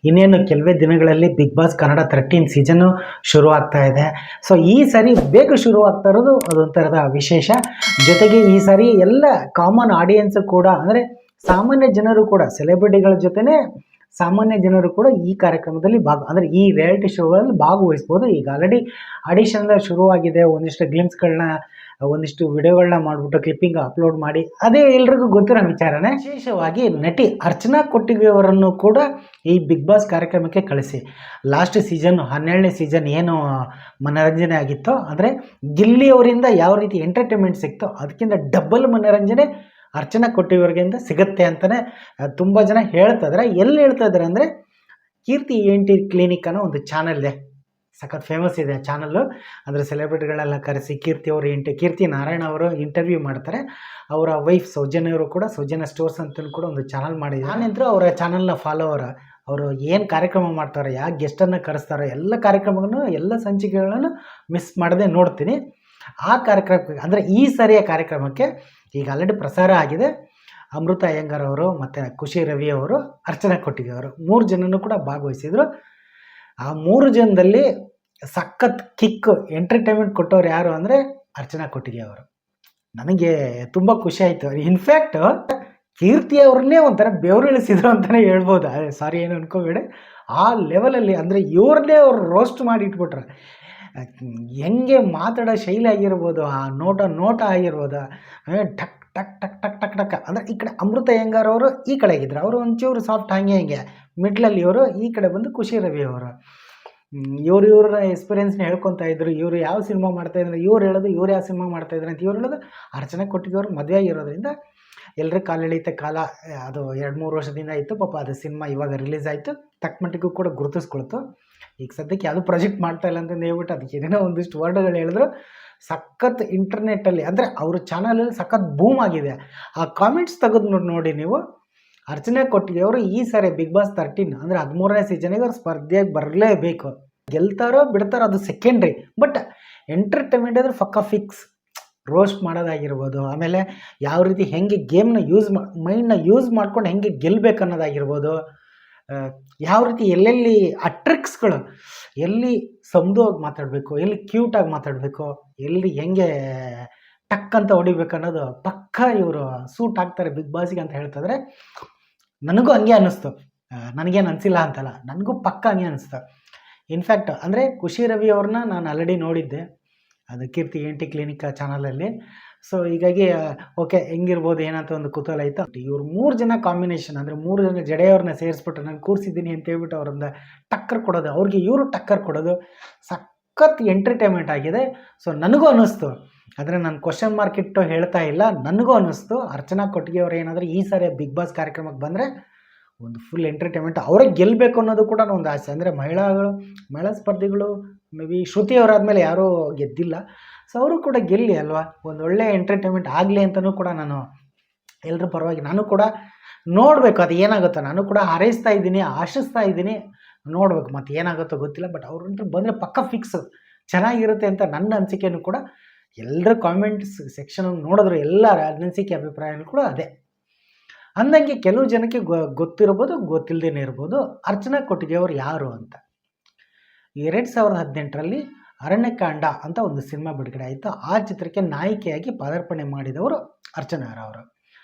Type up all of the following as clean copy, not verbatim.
ಇನ್ನೇನು ಕೆಲವೇ ದಿನಗಳಲ್ಲಿ ಬಿಗ್ ಬಾಸ್ ಕನ್ನಡ 13 ಸೀಸನ್ನು ಶುರು ಆಗ್ತಾ ಇದೆ. ಸೊ ಈ ಸಾರಿ ಬೇಗ ಶುರು ಆಗ್ತಾ ಇರೋದು ಅದೊಂಥರದ ವಿಶೇಷ. ಜೊತೆಗೆ ಈ ಸಾರಿ ಎಲ್ಲ ಕಾಮನ್ ಆಡಿಯನ್ಸ್ ಕೂಡ, ಅಂದರೆ ಸಾಮಾನ್ಯ ಜನರು ಕೂಡ, ಸೆಲೆಬ್ರಿಟಿಗಳ ಜೊತೆನೇ ಸಾಮಾನ್ಯ ಜನರು ಕೂಡ ಈ ಕಾರ್ಯಕ್ರಮದಲ್ಲಿ ಅಂದರೆ ಈ ರಿಯಾಲಿಟಿ ಶೋಗಳಲ್ಲಿ ಭಾಗವಹಿಸ್ಬೋದು. ಈಗ ಆಲ್ರೆಡಿ ಆಡಿಷನ್ ಶುರುವಾಗಿದೆ. ಒಂದಿಷ್ಟು ಗ್ಲಿಮ್ಸ್ಗಳನ್ನ, ಒಂದಿಷ್ಟು ವಿಡಿಯೋಗಳನ್ನ ಮಾಡಿಬಿಟ್ಟು ಕ್ಲಿಪ್ಪಿಂಗ್ ಅಪ್ಲೋಡ್ ಮಾಡಿ, ಅದೇ ಎಲ್ರಿಗೂ ಗೊತ್ತಿರೋ ವಿಚಾರನೇ. ವಿಶೇಷವಾಗಿ ನಟಿ ಅರ್ಚನಾ ಕೊಟ್ಟಿಗೆ ಅವರನ್ನು ಕೂಡ ಈ ಬಿಗ್ ಬಾಸ್ ಕಾರ್ಯಕ್ರಮಕ್ಕೆ ಕಳಿಸಿ ಲಾಸ್ಟ್ ಸೀಸನ್ 12ನೇ ಸೀಸನ್ ಏನು ಮನೋರಂಜನೆ ಆಗಿತ್ತೋ, ಅಂದರೆ ಗಿಲ್ಲಿಯವರಿಂದ ಯಾವ ರೀತಿ ಎಂಟರ್ಟೈನ್ಮೆಂಟ್ ಸಿಕ್ತೋ ಅದಕ್ಕಿಂತ ಡಬಲ್ ಮನೋರಂಜನೆ ಅರ್ಚನಾ ಕೊಟ್ಟಿಗೆಯವರಿಗಿಂದ ಸಿಗುತ್ತೆ ಅಂತಲೇ ತುಂಬ ಜನ ಹೇಳ್ತಾಯಿದ್ದಾರೆ. ಎಲ್ಲಿ ಹೇಳ್ತಾ ಇದ್ದಾರೆ ಅಂದರೆ, ಕೀರ್ತಿ ENT ಕ್ಲಿನಿಕ್ ಅನ್ನೋ ಒಂದು ಚಾನಲ್ ಇದೆ, ಸಖತ್ ಫೇಮಸ್ ಇದೆ ಚಾನಲ್ಲು. ಅಂದರೆ ಸೆಲೆಬ್ರಿಟಿಗಳೆಲ್ಲ ಕರೆಸಿ ಕೀರ್ತಿ ನಾರಾಯಣ ಅವರು ಇಂಟರ್ವ್ಯೂ ಮಾಡ್ತಾರೆ. ಅವರ ವೈಫ್ ಸೌಜನ್ಯವರು ಕೂಡ ಸೌಜನ್ಯ ಸ್ಟೋರ್ಸ್ ಅಂತ ಕೂಡ ಒಂದು ಚಾನಲ್ ಮಾಡಿದ್ದಾರೆ. ನಾನಂತರೂ ಅವರ ಚಾನಲ್ನ ಫಾಲೋವರ್. ಅವರು ಏನು ಕಾರ್ಯಕ್ರಮ ಮಾಡ್ತಾರೆ, ಯಾವ ಗೆಸ್ಟನ್ನು ಕರೆಸ್ತಾರೆ, ಎಲ್ಲ ಕಾರ್ಯಕ್ರಮಗಳನ್ನು, ಎಲ್ಲ ಸಂಚಿಕೆಗಳನ್ನು ಮಿಸ್ ಮಾಡದೆ ನೋಡ್ತೀನಿ. ಆ ಕಾರ್ಯಕ್ರಮಕ್ಕೆ, ಅಂದರೆ ಈ ಸರಿಯ ಕಾರ್ಯಕ್ರಮಕ್ಕೆ ಈಗ ಆಲ್ರೆಡಿ ಪ್ರಸಾರ ಆಗಿದೆ. ಅಮೃತ ಅಯ್ಯಂಗಾರ್ ಅವರು ಮತ್ತು ಖುಷಿ ರವಿ ಅವರು, ಅರ್ಚನಾ ಕೊಟ್ಟಿಗೆ ಅವರು 3 ಜನನೂ ಕೂಡ ಭಾಗವಹಿಸಿದರು. ಆ 3 ಜನದಲ್ಲಿ ಸಖತ್ ಕಿಕ್ ಎಂಟರ್ಟೈನ್ಮೆಂಟ್ ಕೊಟ್ಟವ್ರು ಯಾರು ಅಂದರೆ ಅರ್ಚನಾ ಕೊಟ್ಟಿಗೆ ಅವರು. ನನಗೆ ತುಂಬ ಖುಷಿ ಆಯಿತು. ಇನ್ಫ್ಯಾಕ್ಟ್ ಕೀರ್ತಿ ಅವ್ರನ್ನೇ ಒಂಥರ ಬೆವರು ಇಳಿಸಿದ್ರು ಅಂತಲೇ ಹೇಳ್ಬೋದು. ಸಾರಿ, ಏನು ಅನ್ಕೋಬೇಡಿ. ಆ ಲೆವೆಲಲ್ಲಿ, ಅಂದರೆ ಇವ್ರನ್ನೇ ಅವ್ರು ರೋಸ್ಟ್ ಮಾಡಿ ಇಟ್ಬಿಟ್ರೆ, ಹೆಂಗೆ ಮಾತಾಡೋ ಶೈಲಿ ಆಗಿರ್ಬೋದು, ಆ ನೋಟ ಆಗಿರ್ಬೋದು, ಟಕ್ ಟಕ್ ಟಕ್ ಟಕ್ ಟಕ್ ಟಕ್. ಅಂದರೆ ಈ ಕಡೆ ಅಮೃತ ಅಯ್ಯಂಗಾರ್ ಅವರು ಈ ಕಡೆ ಆಗಿದ್ರು, ಅವರು ಒಂಚೂರು ಸಾಫ್ಟ್ ಹಿಂಗೆ ಮಿಡ್ಲಲ್ಲಿ ಇವರು, ಈ ಕಡೆ ಬಂದು ಖುಷಿ ರವಿ ಅವರು. ಇವ್ರ ಎಕ್ಸ್ಪೀರಿಯೆನ್ಸ್ನ ಹೇಳ್ಕೊತಾ ಇದ್ರು. ಇವರು ಯಾವ ಸಿನಿಮಾ ಮಾಡ್ತಾಯಿದ್ರು, ಇವ್ರು ಹೇಳೋದು ಇವ್ರು ಯಾವ ಸಿನಿಮಾ ಮಾಡ್ತಾಯಿದ್ರು ಅಂತ ಇವ್ರು ಹೇಳೋದು. ಅರ್ಚನಾ ಕೊಟ್ಟಿಗೆಯವರು ಮದುವೆ ಆಗಿರೋದ್ರಿಂದ ಎಲ್ಲರೂ ಕಾಲೆಳೆಯುತ್ತೆ ಕಾಲ. ಅದು 2-3 ವರ್ಷದಿಂದ ಇತ್ತು ಪಾಪ. ಅದು ಸಿನಿಮಾ ಇವಾಗ ರಿಲೀಸ್ ಆಯಿತು, ತಕ್ಕ ಮಟ್ಟಿಗೂ ಕೂಡ ಗುರುತಿಸ್ಕೊಳ್ತು. ಈಗ ಸದ್ಯಕ್ಕೆ ಯಾವುದು ಪ್ರಾಜೆಕ್ಟ್ ಮಾಡ್ತಾ ಇಲ್ಲ ಅಂತಂದು ಹೇಳ್ಬಿಟ್ಟು ಅದಕ್ಕೆ ಏನೇನೋ ಒಂದಿಷ್ಟು ವರ್ಡ್ಗಳು ಹೇಳಿದ್ರು. ಸಖತ್ ಇಂಟರ್ನೆಟ್ಟಲ್ಲಿ, ಅಂದರೆ ಅವ್ರ ಚಾನಲಲ್ಲಿ ಸಖತ್ ಬೂಮ್ ಆಗಿದೆ. ಆ ಕಾಮೆಂಟ್ಸ್ ತೆಗೆದು ನೋಡಿ ನೀವು. ಅರ್ಚನಾ ಕೊಟ್ಟಿಗೆ ಅವರು ಈ ಸಾರಿ ಬಿಗ್ ಬಾಸ್ 13 ಅಂದರೆ 13ನೇ ಸೀಸನಿಗೆ ಅವ್ರು ಸ್ಪರ್ಧೆಗೆ ಬರಲೇಬೇಕು. ಗೆಲ್ತಾರೋ ಬಿಡ್ತಾರೋ ಅದು ಸೆಕೆಂಡ್ರಿ, ಬಟ್ ಎಂಟರ್ಟೈನ್ಮೆಂಟ್ ಅಂದರೆ ಪಕ್ಕಾ ಫಿಕ್ಸ್. ರೋಸ್ಟ್ ಮಾಡೋದಾಗಿರ್ಬೋದು, ಆಮೇಲೆ ಯಾವ ರೀತಿ ಹೆಂಗೆ ಗೇಮ್ನ ಮೈಂಡ್ನ ಯೂಸ್ ಮಾಡ್ಕೊಂಡು ಹೆಂಗೆ ಗೆಲ್ಲಬೇಕು ಅನ್ನೋದಾಗಿರ್ಬೋದು, ಯಾವ ರೀತಿ ಎಲ್ಲೆಲ್ಲಿ ಆ ಟ್ರಿಕ್ಸ್ಗಳು, ಎಲ್ಲಿ ಸಮೃದ್ಧವಾಗಿ ಮಾತಾಡಬೇಕು, ಎಲ್ಲಿ ಕ್ಯೂಟಾಗಿ ಮಾತಾಡಬೇಕು, ಎಲ್ಲಿ ಹೆಂಗೆ ಟಕ್ ಅಂತ ಹೊಡಿಬೇಕು ಅನ್ನೋದು ಪಕ್ಕಾ ಇವರು ಸೂಟ್ ಆಗ್ತಾರೆ ಬಿಗ್ ಬಾಸಿಗೆ ಅಂತ ಹೇಳ್ತಿದ್ರೆ. ನನಗೂ ಹಂಗೆ ಅನ್ನಿಸ್ತು. ನನಗೇನು ಅನಿಸಿಲ್ಲ ಅಂತಲ್ಲ, ನನಗೂ ಪಕ್ಕ ಹಂಗೆ ಅನ್ನಿಸ್ತು. ಇನ್ಫ್ಯಾಕ್ಟ್ ಅಂದರೆ ಖುಷಿ ರವಿ ಅವ್ರನ್ನ ನಾನು ಆಲ್ರೆಡಿ ನೋಡಿದ್ದೆ, ಅದು ಕೀರ್ತಿ ENT ಕ್ಲಿನಿಕ್ ಚಾನಲಲ್ಲಿ. ಸೊ ಹೀಗಾಗಿ ಓಕೆ, ಹೆಂಗಿರ್ಬೋದು ಏನಂತ ಒಂದು ಕುತೂಹಲ ಆಯಿತು. ಇವ್ರು 3 ಜನ ಕಾಂಬಿನೇಷನ್, ಅಂದರೆ 3 ಜನ ಜಡೆಯವ್ರನ್ನ ಸೇರಿಸ್ಬಿಟ್ಟು ನಾನು ಕೂರಿಸಿದ್ದೀನಿ ಅಂತ ಹೇಳ್ಬಿಟ್ಟು ಅವರೊಂದು ಟಕ್ಕರ್ ಕೊಡೋದು, ಅವ್ರಿಗೆ ಇವರು ಟಕ್ಕರ್ ಕೊಡೋದು ಸಖತ್ ಎಂಟರ್ಟೈನ್ಮೆಂಟ್ ಆಗಿದೆ. ಸೊ ನನಗೂ ಅನ್ನಿಸ್ತು, ಆದರೆ ನಾನು ಕ್ವಶನ್ ಮಾರ್ಕ್ ಇಟ್ಟು ಹೇಳ್ತಾ ಇಲ್ಲ, ನನಗೂ ಅನ್ನಿಸ್ತು ಅರ್ಚನಾ ಕೊಟ್ಟಿಗೆ ಅವರು ಏನಾದರೂ ಈ ಸಾರಿ ಬಿಗ್ ಬಾಸ್ ಕಾರ್ಯಕ್ರಮಕ್ಕೆ ಬಂದರೆ ಒಂದು ಫುಲ್ ಎಂಟರ್ಟೈನ್ಮೆಂಟ್, ಅವರೇ ಗೆಲ್ಲಬೇಕು ಅನ್ನೋದು ಕೂಡ ಒಂದು ಆಸೆ. ಅಂದರೆ ಮಹಿಳಾ ಸ್ಪರ್ಧಿಗಳು ಮೇ ಬಿ ಶ್ರುತಿ ಅವರಾದಮೇಲೆ ಯಾರೂ ಗೆದ್ದಿಲ್ಲ. ಸೊ ಅವರು ಕೂಡ ಗೆಲ್ಲಿ ಅಲ್ವಾ, ಒಂದು ಒಳ್ಳೆ ಎಂಟರ್ಟೈನ್ಮೆಂಟ್ ಆಗಲಿ ಅಂತಲೂ ಕೂಡ ನಾನು ಎಲ್ಲರ ಪರವಾಗಿ ನಾನು ಕೂಡ ನೋಡಬೇಕು. ಅದು ಏನಾಗುತ್ತೋ ನಾನು ಕೂಡ ಹಾರೈಸ್ತಾ ಇದ್ದೀನಿ, ಆಶಿಸ್ತಾ ಇದ್ದೀನಿ. ನೋಡಬೇಕು ಮತ್ತು ಏನಾಗುತ್ತೋ ಗೊತ್ತಿಲ್ಲ. ಬಟ್ ಅವ್ರಂತೂ ಬಂದರೆ ಪಕ್ಕ ಫಿಕ್ಸ್ ಚೆನ್ನಾಗಿರುತ್ತೆ ಅಂತ ನನ್ನ ಅನಿಸಿಕೆಯೂ ಕೂಡ. ಎಲ್ಲರ ಕಾಮೆಂಟ್ಸ್ ಸೆಕ್ಷನ್ ನೋಡಿದ್ರು ಎಲ್ಲರ ಅನಿಸಿಕೆ ಅಭಿಪ್ರಾಯನೂ ಕೂಡ ಅದೇ. ಅಂದಂಗೆ ಕೆಲವು ಜನಕ್ಕೆ ಗೊತ್ತಿರ್ಬೋದು, ಗೊತ್ತಿಲ್ಲದೇ ಇರ್ಬೋದು ಅರ್ಚನಾ ಕೊಟ್ಟಿಗೆ ಅವರು ಯಾರು ಅಂತ. 2018ರಲ್ಲಿ ಅರಣ್ಯಕಾಂಡ ಅಂತ ಒಂದು ಸಿನಿಮಾ ಬಿಡುಗಡೆ ಆಯಿತು. ಆ ಚಿತ್ರಕ್ಕೆ ನಾಯಕಿಯಾಗಿ ಪದಾರ್ಪಣೆ ಮಾಡಿದವರು ಅರ್ಚನಾ ಅವರು,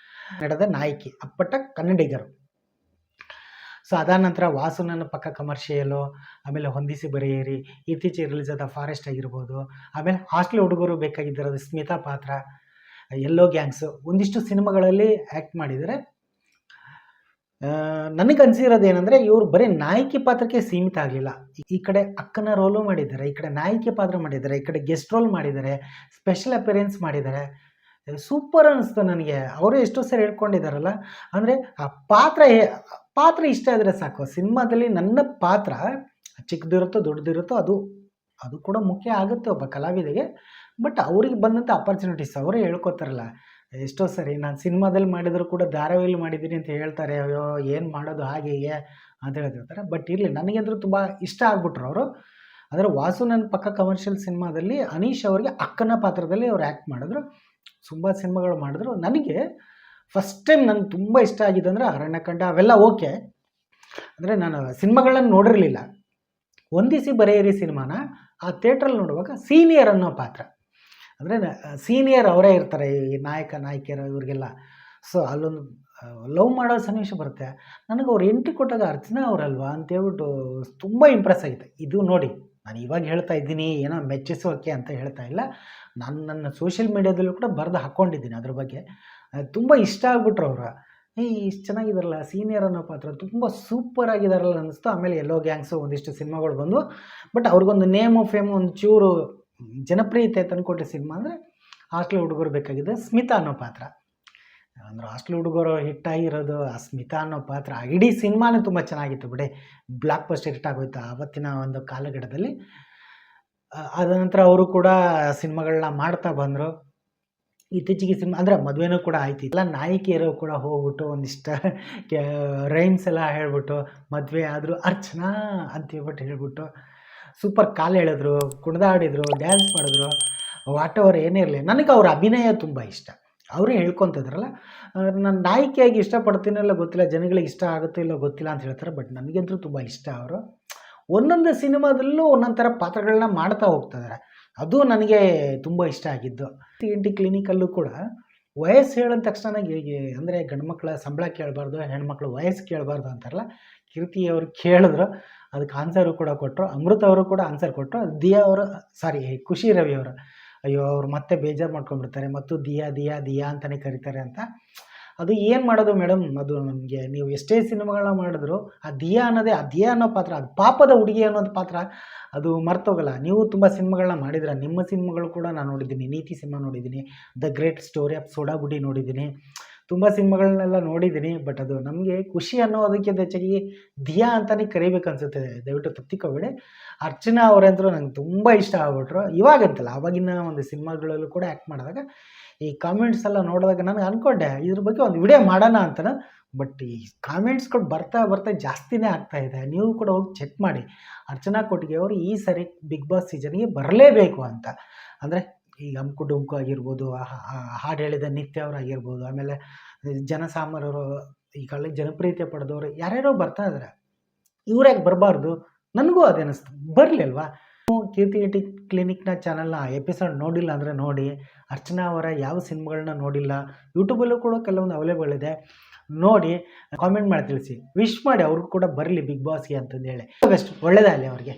ನಡೆದ ನಾಯಕಿ, ಅಪ್ಪಟ ಕನ್ನಡಿಗರು. ಸೊ ಅದಾದ ನಂತರ ವಾಸು ನನ್ನ ಪಕ್ಕ ಕಮರ್ಷಿಯಲು, ಆಮೇಲೆ ಹೊಂದಿಸಿ ಬರೆಯಿರಿ, ಇತ್ತೀಚೆಗೆ ರಿಲೀಸ್ ಆದ ಫಾರೆಸ್ಟ್ ಆಗಿರ್ಬೋದು, ಆಮೇಲೆ ಹಾಸ್ಟೆಲ್ ಹುಡುಗರು ಬೇಕಾಗಿದ್ದಿರೋದು ಸ್ಮಿತಾ ಪಾತ್ರ, ಎಲ್ಲೋ ಗ್ಯಾಂಗ್ಸು, ಒಂದಿಷ್ಟು ಸಿನಿಮಾಗಳಲ್ಲಿ ಆ್ಯಕ್ಟ್ ಮಾಡಿದರೆ. ನನಗೆ ಅನಿಸಿರೋದು ಏನಂದರೆ, ಇವರು ಬರೀ ನಾಯಕಿ ಪಾತ್ರಕ್ಕೆ ಸೀಮಿತ ಆಗಲಿಲ್ಲ. ಈ ಕಡೆ ಅಕ್ಕನ ರೋಲು ಮಾಡಿದ್ದಾರೆ, ಈ ಕಡೆ ನಾಯಕಿ ಪಾತ್ರ ಮಾಡಿದ್ದಾರೆ, ಈ ಕಡೆ ಗೆಸ್ಟ್ ರೋಲ್ ಮಾಡಿದ್ದಾರೆ, ಸ್ಪೆಷಲ್ ಅಪಿಯರೆನ್ಸ್ ಮಾಡಿದ್ದಾರೆ. ಸೂಪರ್ ಅನ್ನಿಸ್ತು ನನಗೆ. ಅವರು ಎಷ್ಟೋ ಸರಿ ಹೇಳ್ಕೊಂಡಿದ್ದಾರಲ್ಲ, ಅಂದರೆ ಆ ಪಾತ್ರ ಇಷ್ಟ ಆದರೆ ಸಾಕು. ಸಿನಿಮಾದಲ್ಲಿ ನನ್ನ ಪಾತ್ರ ಚಿಕ್ಕದಿರುತ್ತೋ ದೊಡ್ಡದಿರುತ್ತೋ ಅದು ಕೂಡ ಮುಖ್ಯ ಆಗುತ್ತೆ ಒಬ್ಬ ಕಲಾವಿದೆಗೆ. ಬಟ್ ಅವ್ರಿಗೆ ಬಂದಂಥ ಅಪರ್ಚುನಿಟೀಸ್ ಅವರೇ ಹೇಳ್ಕೊತಾರಲ್ಲ ಎಷ್ಟೋ ಸರಿ. ನಾನು ಸಿನಿಮಾದಲ್ಲಿ ಮಾಡಿದರೂ ಕೂಡ ಧಾರಾವಾಹಿಲಿ ಮಾಡಿದ್ದೀನಿ ಅಂತ ಹೇಳ್ತಾರೆ, ಅಯ್ಯೋ ಏನು ಮಾಡೋದು ಹಾಗೆ ಹೀಗೆ ಅಂತ ಹೇಳ್ತಿರ್ತಾರೆ. ಬಟ್ ಇರಲಿ, ನನಗಂದ್ರೂ ತುಂಬ ಇಷ್ಟ ಆಗ್ಬಿಟ್ರು ಅವರು. ಅಂದರೆ ವಾಸು ನನ್ನ ಪಕ್ಕ ಕಮರ್ಷಿಯಲ್ ಸಿನಿಮಾದಲ್ಲಿ ಅನೀಶ್ ಅವರಿಗೆ ಅಕ್ಕನ ಪಾತ್ರದಲ್ಲಿ ಅವ್ರು ಆ್ಯಕ್ಟ್ ಮಾಡಿದ್ರು. ತುಂಬ ಸಿನಿಮಾಗಳು ಮಾಡಿದ್ರು. ನನಗೆ ಫಸ್ಟ್ ಟೈಮ್ ನನಗೆ ತುಂಬ ಇಷ್ಟ ಆಗಿದೆ ಅಂದರೆ ಅರಣ್ಯಕಾಂಡ, ಅವೆಲ್ಲ ಓಕೆ. ಅಂದರೆ ನಾನು ಸಿನಿಮಾಗಳನ್ನ ನೋಡಿರಲಿಲ್ಲ. ಒಂದಿಸಿ ಬರೆಯಿರಿ ಸಿನಿಮಾನ ಆ ಥಿಯೇಟ್ರಲ್ಲಿ ನೋಡುವಾಗ ಸೀನಿಯರ್ ಅನ್ನೋ ಪಾತ್ರ, ಅಂದರೆ ಸೀನಿಯರ್ ಅವರೇ ಇರ್ತಾರೆ ಈ ನಾಯಕ ನಾಯಕಿಯರು ಇವ್ರಿಗೆಲ್ಲ. ಸೊ ಅಲ್ಲೊಂದು ಲವ್ ಮಾಡೋ ಸನ್ನಿವೇಶ ಬರುತ್ತೆ. ನನಗೆ ಅವ್ರು ಎಂಟ್ರಿ ಕೊಟ್ಟಾಗ ಅರ್ಚನಾ ಅವರಲ್ವಾ ಅಂತೇಳ್ಬಿಟ್ಟು ತುಂಬ ಇಂಪ್ರೆಸ್ ಆಗಿದೆ. ಇದು ನೋಡಿ, ನಾನು ಇವಾಗ ಹೇಳ್ತಾ ಇದ್ದೀನಿ ಏನೋ ಮೆಚ್ಚಿಸೋಕೆ ಅಂತ ಹೇಳ್ತಾ ಇಲ್ಲ, ನಾನು ನನ್ನ ಸೋಷಿಯಲ್ ಮೀಡ್ಯಾದಲ್ಲೂ ಕೂಡ ಬರೆದು ಹಾಕ್ಕೊಂಡಿದ್ದೀನಿ ಅದ್ರ ಬಗ್ಗೆ. ತುಂಬ ಇಷ್ಟ ಆಗ್ಬಿಟ್ರು ಅವರು. ಇಷ್ಟು ಚೆನ್ನಾಗಿದಾರಲ್ಲ ಸೀನಿಯರ್ ಅನ್ನೋ ಪಾತ್ರ, ತುಂಬ ಸೂಪರ್ ಆಗಿದಾರಲ್ಲ ಅನ್ನಿಸ್ತು. ಆಮೇಲೆ ಎಲ್ಲೋ ಗ್ಯಾಂಗ್ಸು ಒಂದಿಷ್ಟು ಸಿನಿಮಾಗಳು ಬಂದು, ಬಟ್ ಅವ್ರಿಗೊಂದು ನೇಮು ಫೇಮು ಒಂದು ಚೂರು ಜನಪ್ರಿಯತೆ ತಂದುಕೊಟ್ಟೆ ಸಿನಿಮಾ ಅಂದರೆ ಹಾಸ್ಟೆಲ್ ಹುಡುಗರು ಬೇಕಾಗಿದೆ ಸ್ಮಿತಾ ಅನ್ನೋ ಪಾತ್ರ. ಅಂದ್ರೆ ಹಾಸ್ಟೆಲ್ ಹುಡುಗರು ಹಿಟ್ಟಾಗಿರೋದು ಆ ಸ್ಮಿತಾ ಅನ್ನೋ ಪಾತ್ರ. ಇಡೀ ಸಿನಿಮಾನೇ ತುಂಬ ಚೆನ್ನಾಗಿತ್ತು ಬಿಡಿ, ಬ್ಲಾಕ್ ಬಸ್ಟರ್ ಹಿಟ್ ಆಗೋಯ್ತು ಆವತ್ತಿನ ಒಂದು ಕಾಲಘಟ್ಟದಲ್ಲಿ. ಅದ ನಂತರ ಅವರು ಕೂಡ ಸಿನಿಮಾಗಳನ್ನ ಮಾಡ್ತಾ ಬಂದರು. ಇತ್ತೀಚೆಗೆ ಸಿನಿಮಾ ಅಂದರೆ ಮದುವೆನೂ ಕೂಡ ಆಯ್ತು. ಎಲ್ಲ ನಾಯಕಿಯರು ಕೂಡ ಹೋಗ್ಬಿಟ್ಟು ಒಂದಿಷ್ಟು ರೈಮ್ಸ್ ಎಲ್ಲ ಹೇಳ್ಬಿಟ್ಟು ಮದುವೆ ಆದರೂ ಅರ್ಚನಾ ಅಂತ ಹೇಳ್ಬಿಟ್ಟು ಸೂಪರ್ ಕಾಲು ಹೇಳಿದ್ರು, ಕುಣಿದಾಡಿದ್ರು, ಡ್ಯಾನ್ಸ್ ಮಾಡಿದ್ರು, ವಾಟ್ ಎವರ್ ಏನೇ ಇರಲಿ. ನನಗೆ ಅವ್ರ ಅಭಿನಯ ತುಂಬ ಇಷ್ಟ. ಅವರೇ ಹೇಳ್ಕೊತಿದ್ರಲ್ಲ, ನಾನು ನಾಯಕಿಯಾಗಿ ಇಷ್ಟಪಡ್ತೀನಲ್ಲ ಗೊತ್ತಿಲ್ಲ, ಜನಗಳಿಗೆ ಇಷ್ಟ ಆಗುತ್ತೋ ಇಲ್ಲೋ ಗೊತ್ತಿಲ್ಲ ಅಂತ ಹೇಳ್ತಾರೆ, ಬಟ್ ನನಗಂತೂ ತುಂಬ ಇಷ್ಟ ಅವರು. ಒಂದೊಂದು ಸಿನಿಮಾದಲ್ಲೂ ಒಂದೊಂದು ಥರ ಪಾತ್ರಗಳನ್ನ ಮಾಡ್ತಾ ಹೋಗ್ತಿದ್ದಾರೆ, ಅದು ನನಗೆ ತುಂಬ ಇಷ್ಟ ಆಗಿದ್ದು. TNT ಕ್ಲಿನಿಕಲ್ಲೂ ಕೂಡ ವಯಸ್ಸು ಹೇಳಿದ ತಕ್ಷಣ ಹೇಗೆ ಅಂದರೆ ಗಂಡು ಮಕ್ಕಳ ಸಂಬಳ ಕೇಳಬಾರ್ದು, ಹೆಣ್ಮಕ್ಳು ವಯಸ್ಸು ಕೇಳಬಾರ್ದು ಅಂತಾರಲ್ಲ, ಕೀರ್ತಿ ಅವರು ಕೇಳಿದ್ರು, ಅದಕ್ಕೆ ಆನ್ಸರು ಕೂಡ ಕೊಟ್ಟರು. ಅಮೃತ ಅವರು ಕೂಡ ಆನ್ಸರ್ ಕೊಟ್ಟರು. ದಿಯಾ ಅವರು ಖುಷಿ ರವಿ ಅವರು, ಅಯ್ಯೋ ಅವ್ರು ಮತ್ತೆ ಬೇಜಾರು ಮಾಡ್ಕೊಂಡ್ಬಿಡ್ತಾರೆ, ಮತ್ತು ದಿಯಾ ದಿಯಾ ದಿಯಾ ಅಂತಲೇ ಕರೀತಾರೆ ಅಂತ. ಅದು ಏನು ಮಾಡೋದು ಮೇಡಮ್, ಅದು ನಮಗೆ ನೀವು ಎಷ್ಟೇ ಸಿನಿಮಾಗಳನ್ನ ಮಾಡಿದ್ರು ಆ ದಿಯಾ ಅನ್ನೋದೇ, ಆ ದಿಯಾ ಅನ್ನೋ ಪಾತ್ರ, ಅದು ಪಾಪದ ಹುಡುಗಿ ಅನ್ನೋದು ಪಾತ್ರ ಅದು ಮರ್ತೋಗಲ್ಲ. ನೀವು ತುಂಬ ಸಿನಿಮಾಗಳನ್ನ ಮಾಡಿದ್ರೆ, ನಿಮ್ಮ ಸಿನಿಮಾಗಳು ಕೂಡ ನಾನು ನೋಡಿದ್ದೀನಿ. ನೀತಿ ಸಿನಿಮಾ ನೋಡಿದ್ದೀನಿ, ದ ಗ್ರೇಟ್ ಸ್ಟೋರಿ ಆಫ್ ಸೋಡಾಬುಡಿ ನೋಡಿದ್ದೀನಿ, ತುಂಬ ಸಿನಿಮಾಗಳನ್ನೆಲ್ಲ ನೋಡಿದ್ದೀನಿ. ಬಟ್ ಅದು ನಮಗೆ ಖುಷಿ ಅನ್ನೋದಕ್ಕಿಂತ ಹೆಚ್ಚಾಗಿ ದಿಯಾ ಅಂತಲೇ ಕರಿಬೇಕು ಅನಿಸುತ್ತೆ. ದಯವಿಟ್ಟು ತಪ್ಪಿಕೋಬೇಡಿ. ಅರ್ಚನಾ ಅವರಂತರೂ ನಂಗೆ ತುಂಬ ಇಷ್ಟ ಆಗ್ಬಿಟ್ರು. ಇವಾಗಂತಲ್ಲ, ಆವಾಗಿನ ಒಂದು ಸಿನಿಮಾಗಳಲ್ಲೂ ಕೂಡ ಆ್ಯಕ್ಟ್ ಮಾಡಿದಾಗ ಈ ಕಾಮೆಂಟ್ಸ್ ಎಲ್ಲ ನೋಡಿದಾಗ ನನಗೆ ಅಂದ್ಕೊಂಡೆ ಇದ್ರ ಬಗ್ಗೆ ಒಂದು ವಿಡಿಯೋ ಮಾಡೋಣ ಅಂತ. ಬಟ್ ಈ ಕಾಮೆಂಟ್ಸ್ಗಳು ಬರ್ತಾ ಬರ್ತಾ ಜಾಸ್ತಿನೇ ಆಗ್ತಾಯಿದೆ. ನೀವು ಕೂಡ ಹೋಗಿ ಚೆಕ್ ಮಾಡಿ. ಅರ್ಚನಾ ಕೊಟ್ಟಿಗೆ ಅವರು ಈ ಸರಿ ಬಿಗ್ ಬಾಸ್ ಸೀಸನ್ಗೆ ಬರಲೇಬೇಕು ಅಂತ. ಅಂದರೆ ಈ ಅಂಕು ಡೊಂಕು ಆಗಿರ್ಬೋದು, ಹಾಡು ಹೇಳಿದ ನಿತ್ಯ ಅವರು ಆಗಿರ್ಬೋದು, ಆಮೇಲೆ ಜನಸಾಮಾನ್ಯರು ಈಗಾಗಲೇ ಜನಪ್ರಿಯತೆ ಪಡೆದವರು ಯಾರ್ಯಾರೋ ಬರ್ತಾ ಇದ್ದಾರೆ, ಇವ್ರ್ಯಾಕೆ ಬರಬಾರ್ದು? ನನಗೂ ಅದೇ ಅನ್ನಿಸ್ತು, ಬರಲಿ ಅಲ್ವಾ. ಕೀರ್ತಿ ಕ್ಲಿನಿಕ್ನ ಚಾನಲ್ನ ಎಪಿಸೋಡ್ ನೋಡಿಲ್ಲ ಅಂದರೆ ನೋಡಿ. ಅರ್ಚನಾ ಅವರ ಯಾವ ಸಿನಿಮಾಗಳನ್ನ ನೋಡಿಲ್ಲ, ಯೂಟ್ಯೂಬಲ್ಲೂ ಕೂಡ ಕೆಲವೊಂದು ಅವೈಲೇಬಲ್ ಇದೆ, ನೋಡಿ ಕಾಮೆಂಟ್ ಮಾಡಿ ತಿಳಿಸಿ. ವಿಶ್ ಮಾಡಿ ಅವ್ರಿಗೂ ಕೂಡ ಬರಲಿ ಬಿಗ್ ಬಾಸ್ಗೆ ಅಂತಂದೇಳಿ. ಬೆಸ್ಟ್, ಒಳ್ಳೆಯದಾಗಲಿ ಅವ್ರಿಗೆ.